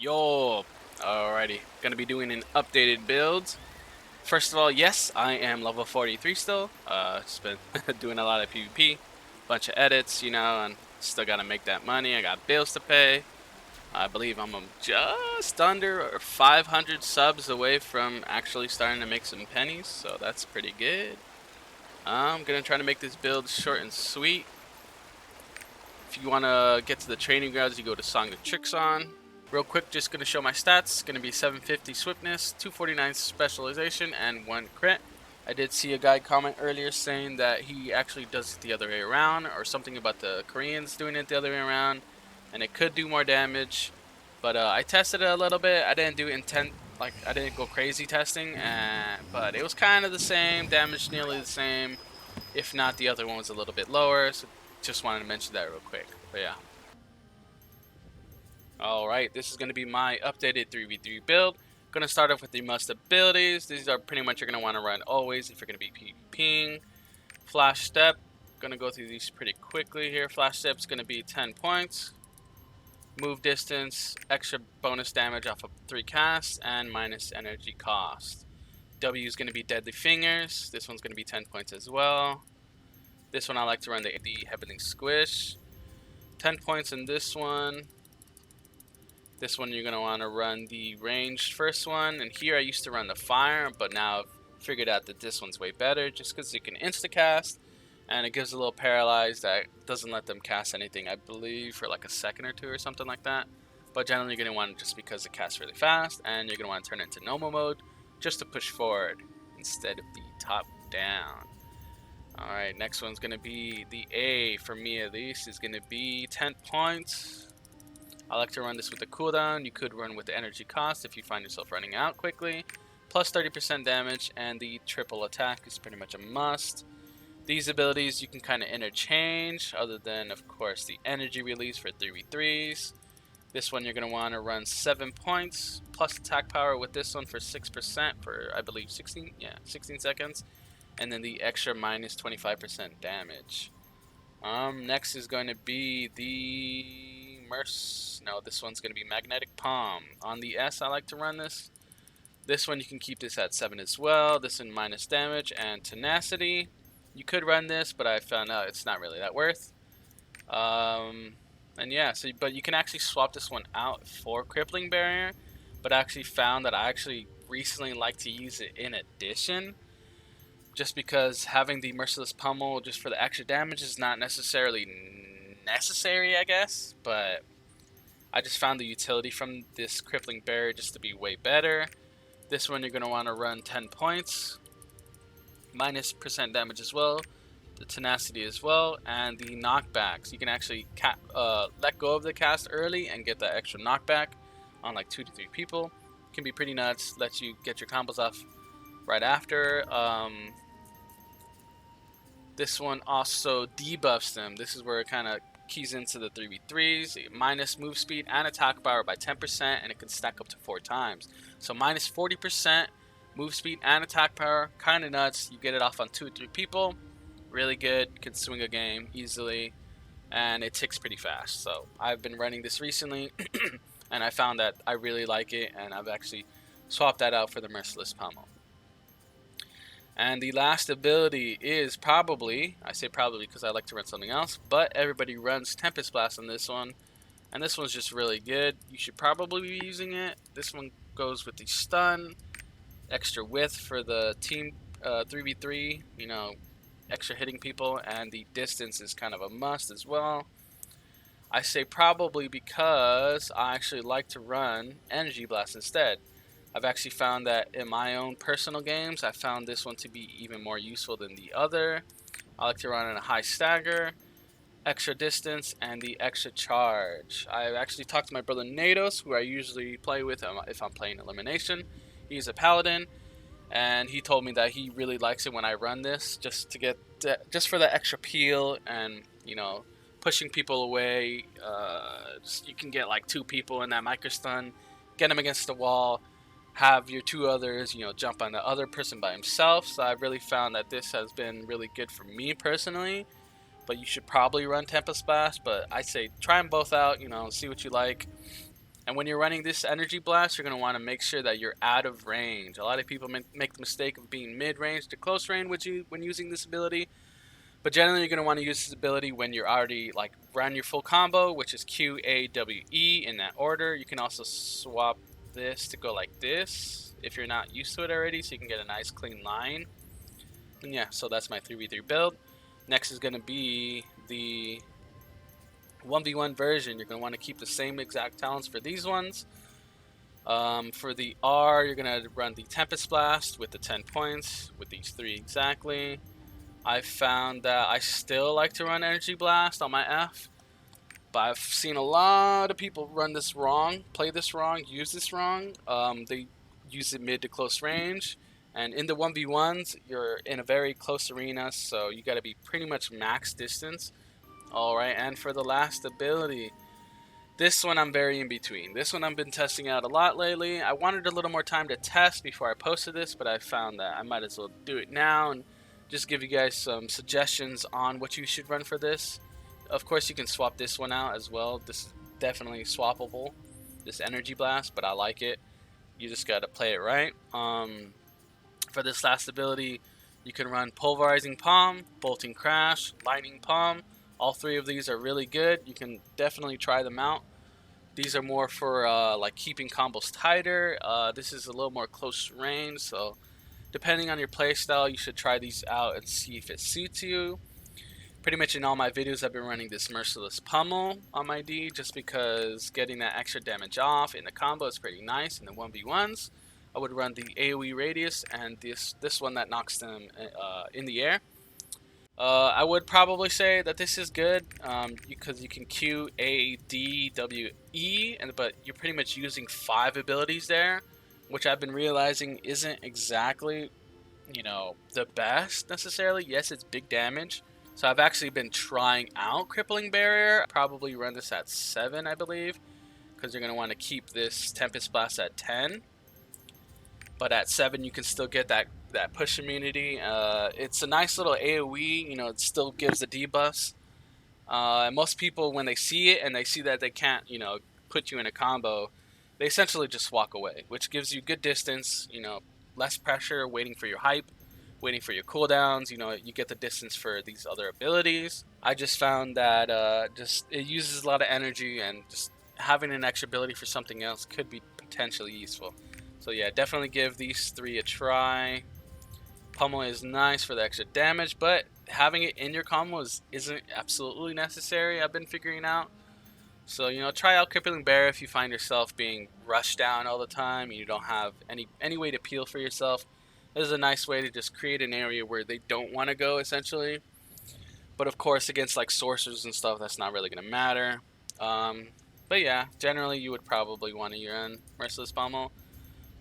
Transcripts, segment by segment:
Yo, alrighty, gonna be doing an updated build. First of all, yes, I am level 43 still. Just been doing a lot of PvP, bunch of edits, and still gotta make that money. I got bills to pay. I believe I'm just under 500 subs away from actually starting to make some pennies, so that's pretty good. I'm gonna try to make this build short and sweet. If you wanna get to the training grounds, you go to Song the Tricks on. Real quick, just going to show my stats. Going to be 750 swiftness, 249 specialization, and 1 crit. I did see a guy comment earlier saying that he actually does it the other way around, or something about the Koreans doing it the other way around, and it could do more damage. But I tested it a little bit. I didn't do intent, like I didn't go crazy testing, but it was kind of the same, damage nearly the same. If not, the other one was a little bit lower. So just wanted to mention that real quick. But yeah. Alright, this is going to be my updated 3v3 build. Going to start off with the must abilities. These are pretty much you're going to want to run always if you're going to be PvPing. Flash Step. Going to go through these pretty quickly here. Flash Step is going to be 10 points. Move distance, extra bonus damage off of 3 casts, and minus energy cost. W is going to be Deadly Fingers. This one's going to be 10 points as well. This one I like to run the Heavenly Squish. 10 points in this one. This one you're going to want to run the ranged first one, and here I used to run the fire, but now I've figured out that this one's way better just because you can insta-cast, and it gives a little paralyze that doesn't let them cast anything, I believe, for like a second or two or something like that. But generally you're going to want it just because it casts really fast, and you're going to want to turn it into normal mode just to push forward instead of the top down. Alright, next one's going to be the A, for me at least, is going to be 10 points. I like to run this with the cooldown. You could run with the energy cost if you find yourself running out quickly. Plus 30% damage, and the triple attack is pretty much a must. These abilities you can kind of interchange, other than, of course, the energy release for 3v3s. This one you're going to want to run 7 points, plus attack power with this one for 6% for, I believe, 16 seconds. And then the extra minus 25% damage. Next is going to be the this one's going to be Magnetic Palm. On the S, I like to run this. This one you can keep this at 7 as well. This one minus damage and tenacity. You could run this, but I found out it's not really that worth. And yeah, but you can actually swap this one out for Crippling Barrier. But I actually found that I actually recently like to use it in addition. Just because having the Merciless Pummel just for the extra damage is not necessarily necessary, I guess, but I just found the utility from this Crippling Barrier just to be way better. This one you're going to want to run 10 points, minus % damage as well, the tenacity as well, and the knockbacks. You can actually let go of the cast early and get that extra knockback on like 2 to 3 people. It can be pretty nuts, lets you get your combos off right after. This one also debuffs them. This is where it kind of keys into the 3v3s. Minus move speed and attack power by 10%, and it can stack up to 4 times. So minus 40% move speed and attack power, kind of nuts. You get it off on 2 or 3 people. Really good, can swing a game easily, and it ticks pretty fast. So I've been running this recently, and I found that I really like it, and I've actually swapped that out for the Merciless Pummel. And the last ability is probably, I say probably because I like to run something else, but everybody runs Tempest Blast on this one. And this one's just really good. You should probably be using it. This one goes with the stun, extra width for the team 3v3, extra hitting people, and the distance is kind of a must as well. I say probably because I actually like to run Energy Blast instead. I've actually found that in my own personal games, I found this one to be even more useful than the other. I like to run in a high stagger, extra distance, and the extra charge. I actually talked to my brother Nados, who I usually play with if I'm playing Elimination. He's a Paladin, and he told me that he really likes it when I run this, just for the extra peel and pushing people away. You can get like 2 people in that micro stun, get them against the wall. Have your 2 others, jump on the other person by himself. So I've really found that this has been really good for me personally. But you should probably run Tempest Blast. But I say try them both out, see what you like. And when you're running this energy blast, you're going to want to make sure that you're out of range. A lot of people make the mistake of being mid-range to close range when using this ability. But generally, you're going to want to use this ability when you're already like run your full combo, which is Q, A, W, E in that order. You can also swap this to go like this if you're not used to it already, so you can get a nice clean line. And yeah, so that's my 3v3 build. Next is going to be the 1v1 version. You're going to want to keep the same exact talents for these ones. For the R, you're going to run the Tempest Blast with the 10 points, with these 3 exactly. I found that I still like to run Energy Blast on my F, but I've seen a lot of people run this wrong, play this wrong, use this wrong. They use it mid to close range, and in the 1v1s, you're in a very close arena, so you got to be pretty much max distance. Alright, and for the last ability, this one I'm very in between. This one I've been testing out a lot lately. I wanted a little more time to test before I posted this, but I found that I might as well do it now and just give you guys some suggestions on what you should run for this. Of course, you can swap this one out as well. This is definitely swappable, this Energy Blast, but I like it. You just gotta play it right. For this last ability, you can run Pulverizing Palm, Bolting Crash, Lightning Palm. All 3 of these are really good. You can definitely try them out. These are more for like keeping combos tighter. This is a little more close range, so depending on your playstyle, you should try these out and see if it suits you. Pretty much in all my videos, I've been running this Merciless Pummel on my D just because getting that extra damage off in the combo is pretty nice in the 1v1s. I would run the AoE Radius and this one that knocks them in the air. I would probably say that this is good because you can Q, A, D, W, E, but you're pretty much using 5 abilities there, which I've been realizing isn't exactly, you know, the best necessarily. Yes, it's big damage. So I've actually been trying out Crippling Barrier. Probably run this at 7, I believe, because you're going to want to keep this Tempest Blast at 10. But at 7, you can still get that push immunity. It's a nice little AoE, you know, it still gives the debuffs. And most people, when they see it and they see that they can't, you know, put you in a combo, they essentially just walk away, which gives you good distance, you know, less pressure, waiting for your hype, waiting for your cooldowns, you know, you get the distance for these other abilities. I just found that it uses a lot of energy, and just having an extra ability for something else could be potentially useful. So yeah, definitely give these 3 a try. Pummel is nice for the extra damage, but having it in your combos isn't absolutely necessary, I've been figuring out. So, you know, try out Crippling Bear if you find yourself being rushed down all the time and you don't have any way to peel for yourself. This is a nice way to just create an area where they don't want to go, essentially. But of course, against like sorcerers and stuff, that's not really going to matter. But yeah, generally you would probably want to run Merciless Pummel.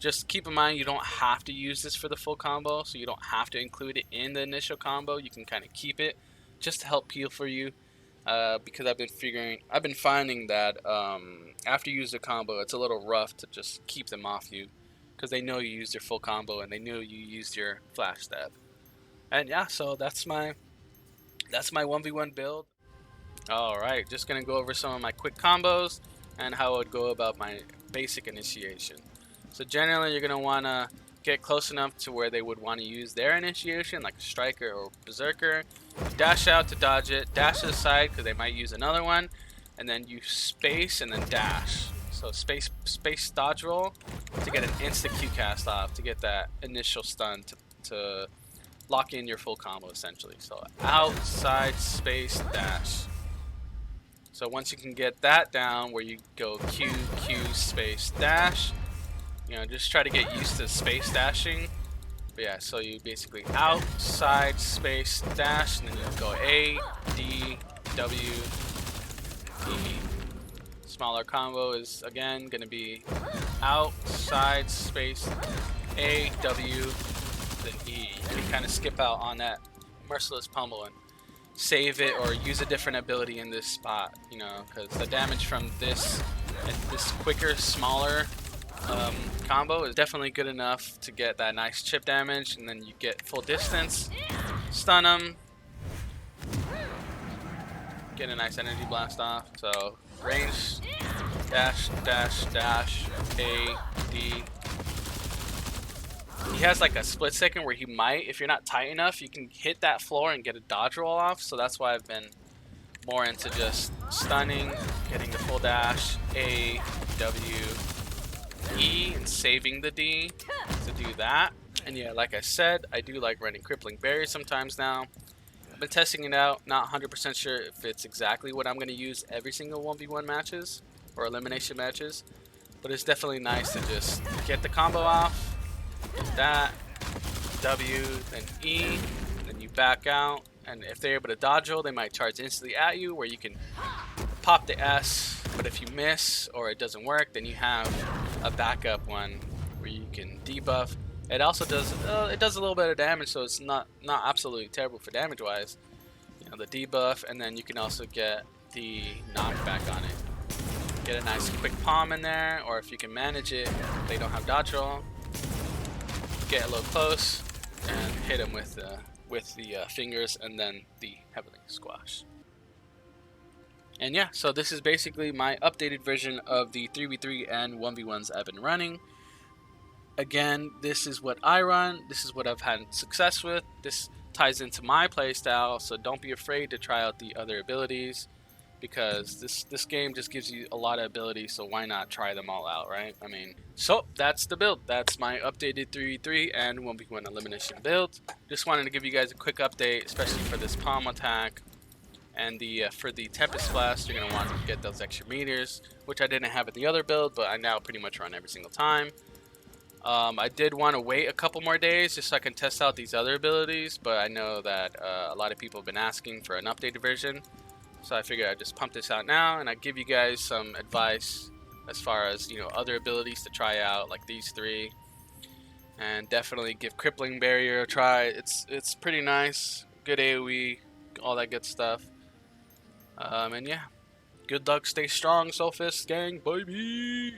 Just keep in mind you don't have to use this for the full combo, so you don't have to include it in the initial combo. You can kind of keep it just to help peel for you, because I've been finding that after you use the combo, it's a little rough to just keep them off you, because they know you used your full combo and they know you used your flash stab. And yeah, so that's my 1v1 build. Alright, just gonna go over some of my quick combos and how I would go about my basic initiation. So generally, you're going to want to get close enough to where they would want to use their initiation, like a Striker or Berserker. Dash out to dodge it, dash to the side because they might use another one, and then you space and then dash. So space dodge roll to get an instant Q cast off, to get that initial stun to lock in your full combo, essentially. So outside space dash. So once you can get that down, where you go Q, space dash, you know, just try to get used to space dashing. But yeah, so you basically outside space dash, and then you go A, D, W, E. Smaller combo is again going to be outside space A, W, then E. You can kind of skip out on that Merciless Pummel and save it or use a different ability in this spot, you know, because the damage from this quicker, smaller combo is definitely good enough to get that nice chip damage, and then you get full distance, stun them, get a nice energy blast off. So range dash, dash, dash, A, D. He has like a split second where he might, if you're not tight enough, you can hit that floor and get a dodge roll off. So that's why I've been more into just stunning, getting the full dash, A, W, E, and saving the D to do that. And yeah, like I said, I do like running Crippling Barrier sometimes now. I've been testing it out, not 100% sure if it's exactly what I'm going to use every single 1v1 matches or elimination matches, but it's definitely nice to just get the combo off, that, W, then E, then you back out, and if they're able to dodge roll, they might charge instantly at you, where you can pop the S, but if you miss or it doesn't work, then you have a backup one where you can debuff. It also does it does a little bit of damage, so it's not absolutely terrible for damage wise. You know, the debuff, and then you can also get the knockback on it. Get a nice quick palm in there, or if you can manage it, if they don't have dodge roll, get a little close and hit them with the fingers, and then the heavenly squash. And yeah, so this is basically my updated version of the 3v3 and 1v1s I've been running. Again, this is what I run, this is what I've had success with, this ties into my playstyle, so don't be afraid to try out the other abilities, because this game just gives you a lot of abilities, so why not try them all out, right? I mean, so that's the build. That's my updated 3v3 and 1v1 elimination build. Just wanted to give you guys a quick update, especially for this palm attack. And for the Tempest Blast, you're going to want to get those extra meters, which I didn't have in the other build, but I now pretty much run every single time. I did want to wait a couple more days just so I can test out these other abilities, but I know that a lot of people have been asking for an updated version, so I figured I'd just pump this out now, and I'd give you guys some advice as far as, you know, other abilities to try out, like these three, and definitely give Crippling Barrier a try. It's pretty nice, good AoE, all that good stuff. And yeah, good luck, stay strong, Soulfist gang, baby!